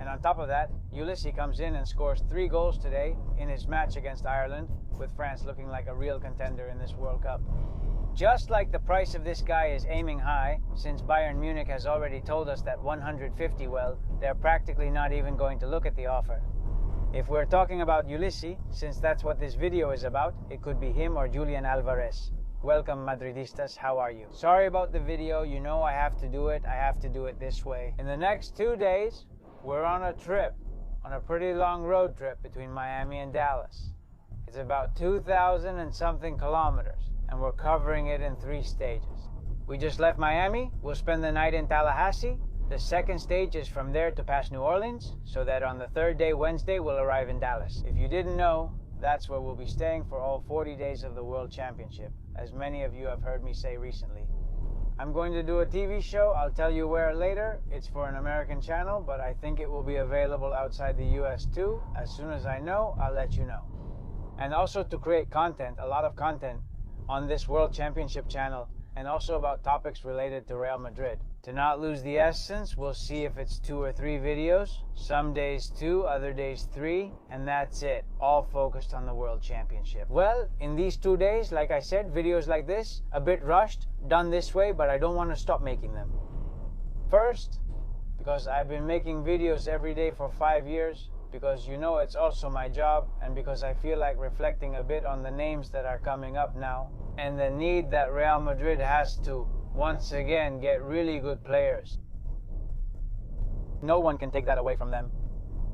And on top of that, Olise comes in and scores 3 goals today in his match against Ireland, with France looking like a real contender in this World Cup. Just like the price of this guy is aiming high, since Bayern Munich has already told us that 150, well, they're practically not even going to look at the offer. If we're talking about Olise, since that's what this video is about, it could be him or Julián Álvarez. Welcome, Madridistas, how are you? Sorry about the video, you know I have to do it this way. In the next 2 days, we're on a trip, on a pretty long road trip between Miami and Dallas. It's about 2,000 and something kilometers, and we're covering it in 3 stages. We just left Miami, we'll spend the night in Tallahassee. The second stage is from there to past New Orleans, so that on the 3rd day, Wednesday, we'll arrive in Dallas. If you didn't know, that's where we'll be staying for all 40 days of the World Championship, as many of you have heard me say recently. I'm going to do a TV show, I'll tell you where later. It's for an American channel, but I think it will be available outside the US too. As soon as I know, I'll let you know. And also to create content, a lot of content, on this World Championship channel, and also about topics related to Real Madrid. To not lose the essence, we'll see if it's 2 or 3 videos, some days 2, other days 3, and that's it, all focused on the World Championship. Well, in these 2 days, like I said, videos like this, a bit rushed, done this way, but I don't want to stop making them. First, because I've been making videos every day for 5 years, because you know it's also my job, and because I feel like reflecting a bit on the names that are coming up now, and the need that Real Madrid has to, once again, get really good players. No one can take that away from them,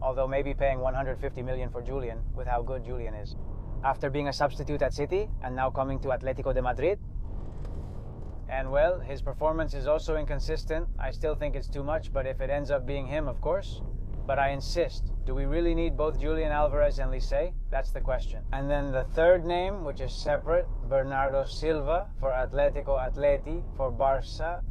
although maybe paying 150 million for Julián, with how good Julián is. After being a substitute at City, and now coming to Atlético de Madrid. And well, his performance is also inconsistent. I still think it's too much, but if it ends up being him, of course. But I insist, do we really need both Julián Álvarez and Olise? That's the question. And then the third name, which is separate, Bernardo Silva for Atlético Atleti, for Barça.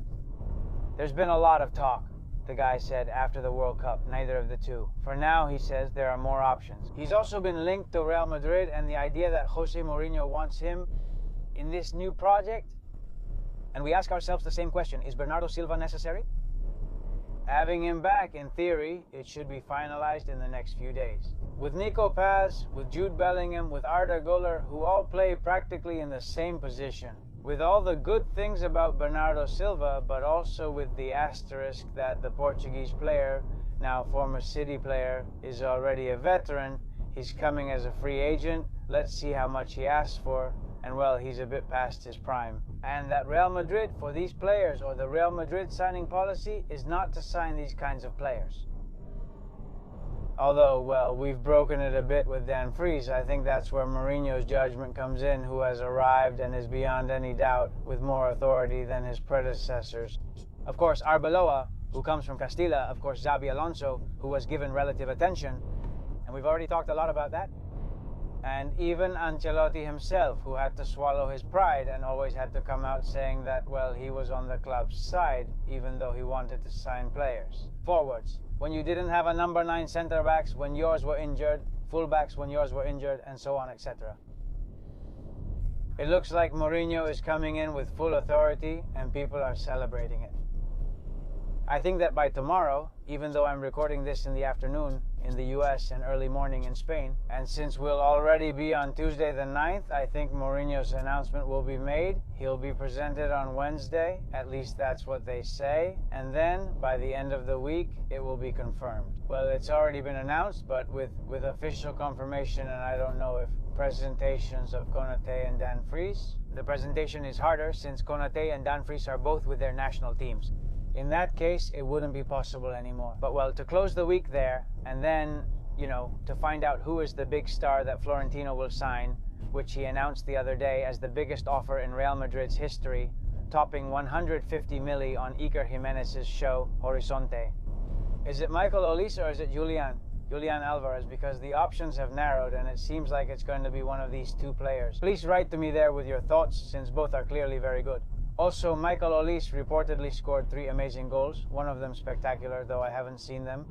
There's been a lot of talk, the guy said after the World Cup, neither of the two. For now, he says there are more options. He's also been linked to Real Madrid, and the idea that Jose Mourinho wants him in this new project. And we ask ourselves the same question, is Bernardo Silva necessary? Having him back, in theory, it should be finalized in the next few days. With Nico Paz, with Jude Bellingham, with Arda Güler, who all play practically in the same position. With all the good things about Bernardo Silva, but also with the asterisk that the Portuguese player, now former City player, is already a veteran. He's coming as a free agent. Let's see how much he asks for. And well, he's a bit past his prime. And that Real Madrid, for these players, or the Real Madrid signing policy, is not to sign these kinds of players. Although, well, we've broken it a bit with Dan Friese. I think that's where Mourinho's judgment comes in, who has arrived and is beyond any doubt with more authority than his predecessors. Of course, Arbeloa, who comes from Castilla, of course, Xabi Alonso, who was given relative attention, and we've already talked a lot about that. And even Ancelotti himself, who had to swallow his pride and always had to come out saying that, well, he was on the club's side, even though he wanted to sign players. Forwards, when you didn't have a number 9 centre-backs, when yours were injured, full-backs when yours were injured, and so on, etc. It looks like Mourinho is coming in with full authority, and people are celebrating it. I think that by tomorrow, even though I'm recording this in the afternoon in the US and early morning in Spain, and since we'll already be on Tuesday the 9th, I think Mourinho's announcement will be made. He'll be presented on Wednesday, at least that's what they say, and then by the end of the week, it will be confirmed. Well, it's already been announced, but with official confirmation, and I don't know if presentations of Konate and Dan Friese. The presentation is harder since Konate and Dan Friese are both with their national teams. In that case, it wouldn't be possible anymore. But well, to close the week there, and then, you know, to find out who is the big star that Florentino will sign, which he announced the other day as the biggest offer in Real Madrid's history, topping 150 million on Iker Jimenez's show, Horizonte. Is it Michael Olise or is it Julián Álvarez? Because the options have narrowed and it seems like it's going to be one of these 2 players. Please write to me there with your thoughts, since both are clearly very good. Also, Michael Olise reportedly scored 3 amazing goals, one of them spectacular, though I haven't seen them.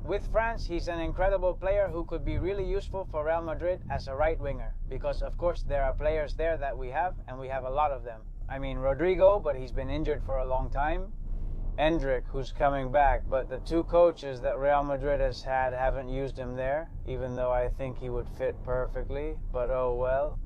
With France, he's an incredible player who could be really useful for Real Madrid as a right winger, because of course there are players there that we have, and we have a lot of them. I mean Rodrigo, but he's been injured for a long time. Endrick, who's coming back, but the two coaches that Real Madrid has had haven't used him there, even though I think he would fit perfectly, but oh well.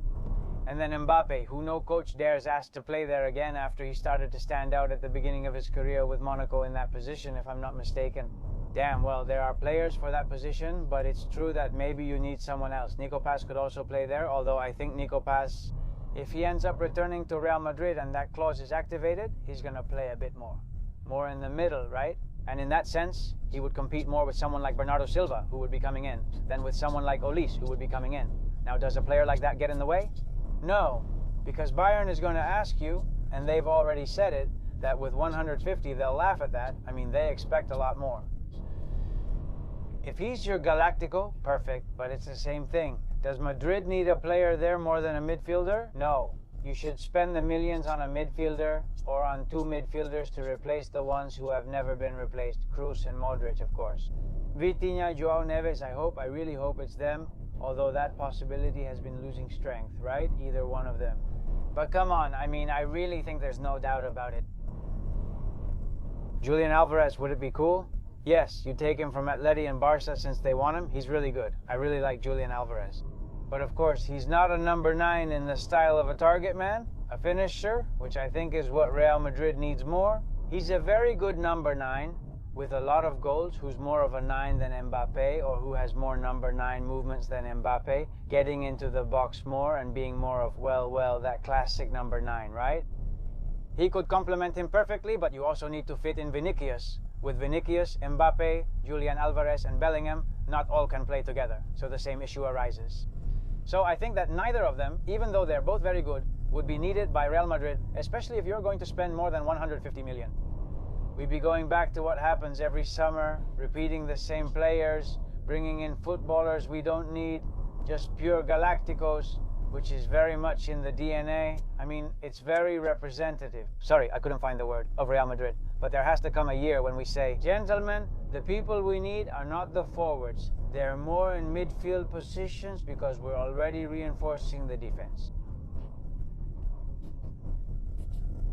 And then Mbappe, who no coach dares ask to play there again after he started to stand out at the beginning of his career with Monaco in that position, if I'm not mistaken. Damn, well, there are players for that position, but it's true that maybe you need someone else. Nico Paz could also play there, although I think Nico Paz, if he ends up returning to Real Madrid and that clause is activated, he's going to play a bit more. More in the middle, right? And in that sense, he would compete more with someone like Bernardo Silva, who would be coming in, than with someone like Olise, who would be coming in. Now, does a player like that get in the way? No, because Bayern is going to ask you, and they've already said it, that with 150, they'll laugh at that. I mean, they expect a lot more. If he's your Galáctico, perfect, but it's the same thing. Does Madrid need a player there more than a midfielder? No. You should spend the millions on a midfielder or on two midfielders to replace the ones who have never been replaced. Kroos and Modric, of course. Vitinha, João Neves, I really hope it's them. Although that possibility has been losing strength, right? Either one of them. But come on, I mean, I really think there's no doubt about it. Julián Álvarez, would it be cool? Yes, you take him from Atleti and Barca since they want him. He's really good. I really like Julián Álvarez. But of course, he's not a number 9 in the style of a target man, a finisher, which I think is what Real Madrid needs more. He's a very good number 9 with a lot of goals, who's more of a 9 than Mbappe, or who has more number 9 movements than Mbappe, getting into the box more and being more of, well, that classic number 9, right? He could complement him perfectly, but you also need to fit in Vinicius. With Vinicius, Mbappe, Julián Álvarez, and Bellingham, not all can play together, so the same issue arises. So I think that neither of them, even though they're both very good, would be needed by Real Madrid, especially if you're going to spend more than 150 million. We'd be going back to what happens every summer, repeating the same players, bringing in footballers we don't need, just pure Galácticos, which is very much in the DNA. I mean, it's very representative. Sorry, I couldn't find the word, of Real Madrid. But there has to come a year when we say, gentlemen, the people we need are not the forwards. They're more in midfield positions because we're already reinforcing the defense.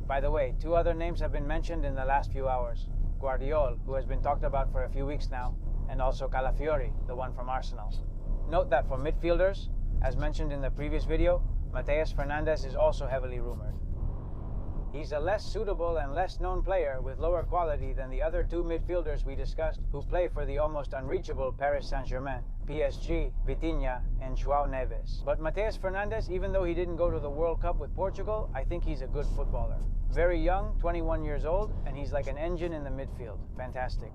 By the way, 2 other names have been mentioned in the last few hours. Guardiola, who has been talked about for a few weeks now, and also Calafiori, the one from Arsenal. Note that for midfielders, as mentioned in the previous video, Matheus Fernandes is also heavily rumored. He's a less suitable and less known player with lower quality than the other 2 midfielders we discussed who play for the almost unreachable Paris Saint-Germain, PSG, Vitinha, and João Neves. But Matheus Fernandes, even though he didn't go to the World Cup with Portugal, I think he's a good footballer. Very young, 21 years old, and he's like an engine in the midfield. Fantastic.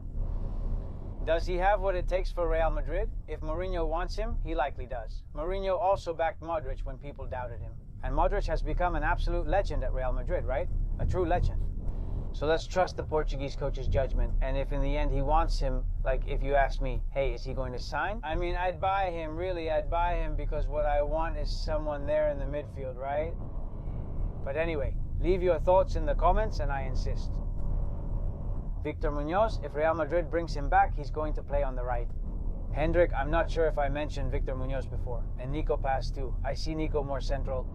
Does he have what it takes for Real Madrid? If Mourinho wants him, he likely does. Mourinho also backed Modric when people doubted him. And Modric has become an absolute legend at Real Madrid, right? A true legend. So let's trust the Portuguese coach's judgment. And if in the end he wants him, like if you ask me, hey, is he going to sign? I mean, I'd buy him, really, I'd buy him because what I want is someone there in the midfield, right? But anyway, leave your thoughts in the comments and I insist. Victor Munoz, if Real Madrid brings him back, he's going to play on the right. Hendrik, I'm not sure if I mentioned Victor Munoz before. And Nico Paz too. I see Nico more central.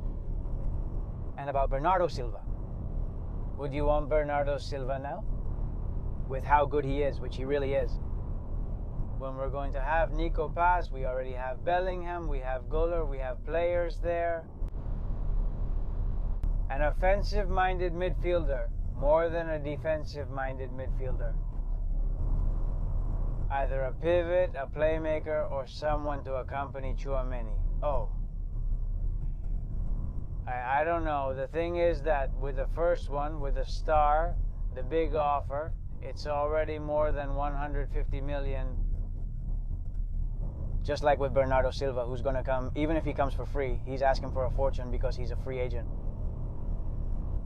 And about Bernardo Silva. Would you want Bernardo Silva now? With how good he is, which he really is. When we're going to have Nico Paz, we already have Bellingham, we have Goller, we have players there. An offensive-minded midfielder, more than a defensive-minded midfielder. Either a pivot, a playmaker, or someone to accompany Tchouaméni. Oh. I don't know. The thing is that with the first one, with the star, the big offer, it's already more than 150 million. Just like with Bernardo Silva, who's going to come, even if he comes for free, he's asking for a fortune because he's a free agent.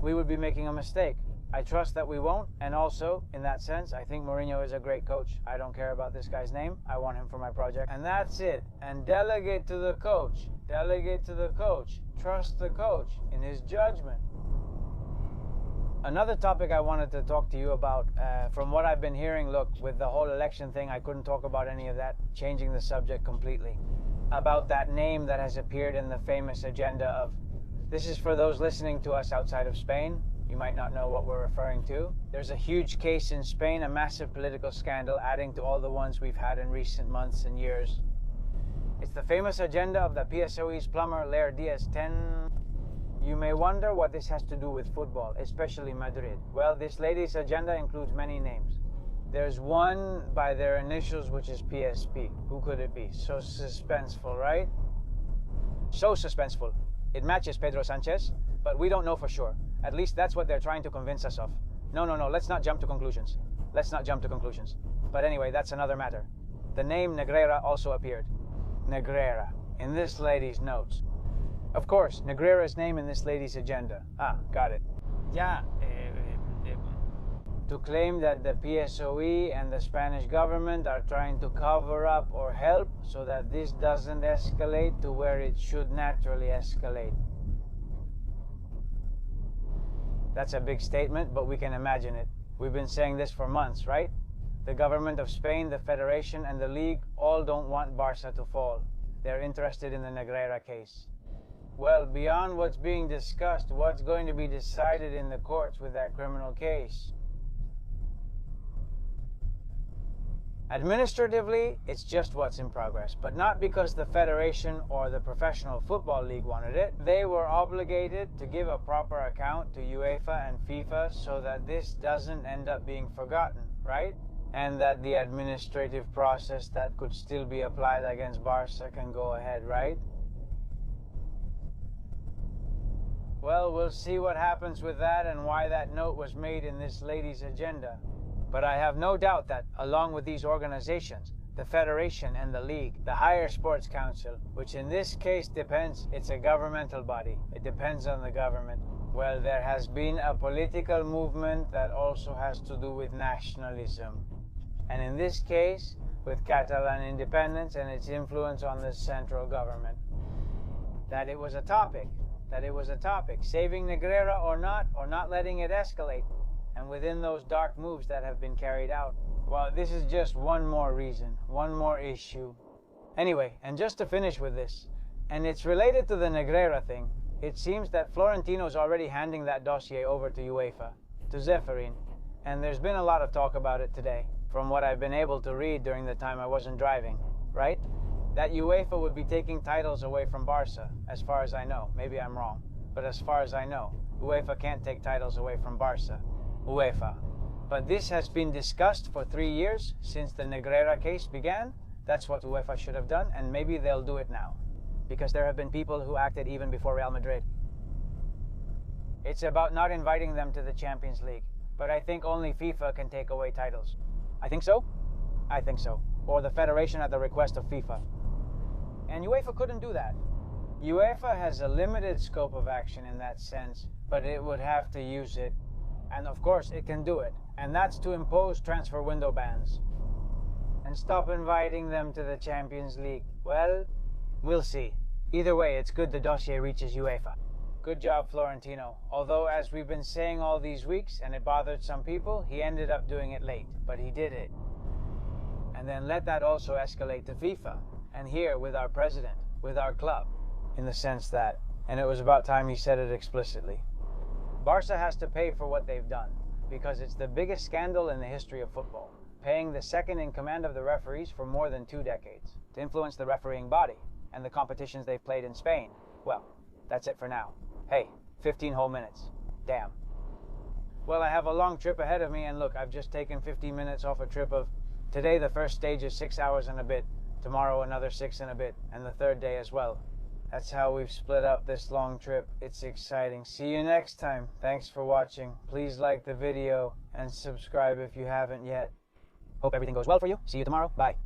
We would be making a mistake. I trust that we won't, and also, in that sense, I think Mourinho is a great coach. I don't care about this guy's name. I want him for my project. And that's it. And delegate to the coach. Delegate to the coach. Trust the coach in his judgment. Another topic I wanted to talk to you about, from what I've been hearing, look, with the whole election thing, I couldn't talk about any of that, changing the subject completely. About that name that has appeared in the famous agenda of, this is for those listening to us outside of Spain, You might not know what we're referring to. There's a huge case in Spain, a massive political scandal adding to all the ones we've had in recent months and years. It's the famous agenda of the PSOE's plumber Lair Diaz-10. You may wonder what this has to do with football, especially Madrid. Well, this lady's agenda includes many names. There's one by their initials, which is PSP. Who could it be? So suspenseful, right? So suspenseful. It matches Pedro Sanchez, but we don't know for sure. At least that's what they're trying to convince us of. No, let's not jump to conclusions. But anyway, that's another matter. The name Negreira also appeared. Negreira, in this lady's notes. Of course, Negreira's name in this lady's agenda. Ah, got it. Yeah, to claim that the PSOE and the Spanish government are trying to cover up or help so that this doesn't escalate to where it should naturally escalate. That's a big statement, but we can imagine it. We've been saying this for months, right? The government of Spain, the Federation, and the League all don't want Barca to fall. They're interested in the Negreira case. Well, beyond what's being discussed, what's going to be decided in the courts with that criminal case? Administratively, it's just what's in progress, but not because the Federation or the Professional Football League wanted it. They were obligated to give a proper account to UEFA and FIFA so that this doesn't end up being forgotten, right? And that the administrative process that could still be applied against Barca can go ahead, right? Well, we'll see what happens with that and why that note was made in this lady's agenda. But I have no doubt that, along with these organizations, the Federation and the League, the higher sports council, which in this case it's a governmental body. It depends on the government. Well, there has been a political movement that also has to do with nationalism. And in this case, with Catalan independence and its influence on the central government. That it was a topic. Saving Negreira or not letting it escalate. And within those dark moves that have been carried out. Well, this is just one more reason, one more issue. Anyway, and just to finish with this, and it's related to the Negreira thing, it seems that Florentino's already handing that dossier over to UEFA, to Zeferin, and there's been a lot of talk about it today, from what I've been able to read during the time I wasn't driving, right? That UEFA would be taking titles away from Barca, as far as I know. Maybe I'm wrong, but as far as I know, UEFA can't take titles away from Barca. UEFA. But this has been discussed for 3 years since the Negreira case began. That's what UEFA should have done, and maybe they'll do it now. Because there have been people who acted even before Real Madrid. It's about not inviting them to the Champions League. But I think only FIFA can take away titles. I think so? I think so. Or the Federation at the request of FIFA. And UEFA couldn't do that. UEFA has a limited scope of action in that sense, but it would have to use it. And of course it can do it, and that's to impose transfer window bans and stop inviting them to the Champions League. Well, we'll see. Either way, it's good the dossier reaches UEFA. Good job, Florentino. Although, as we've been saying all these weeks, and it bothered some people, he ended up doing it late, but he did it. And then let that also escalate to FIFA, and here with our president, with our club, in the sense that, and it was about time he said it explicitly, Barca has to pay for what they've done, because it's the biggest scandal in the history of football, paying the second in command of the referees for more than 2 decades, to influence the refereeing body, and the competitions they've played in Spain. Well, that's it for now. Hey, 15 whole minutes. Damn. Well, I have a long trip ahead of me, and look, I've just taken 15 minutes off a trip of, today the first stage is 6 hours and a bit, tomorrow another 6 and a bit, and the third day as well. That's how we've split up this long trip. It's exciting. See you next time. Thanks for watching. Please like the video and subscribe if you haven't yet. Hope everything goes well for you. See you tomorrow. Bye.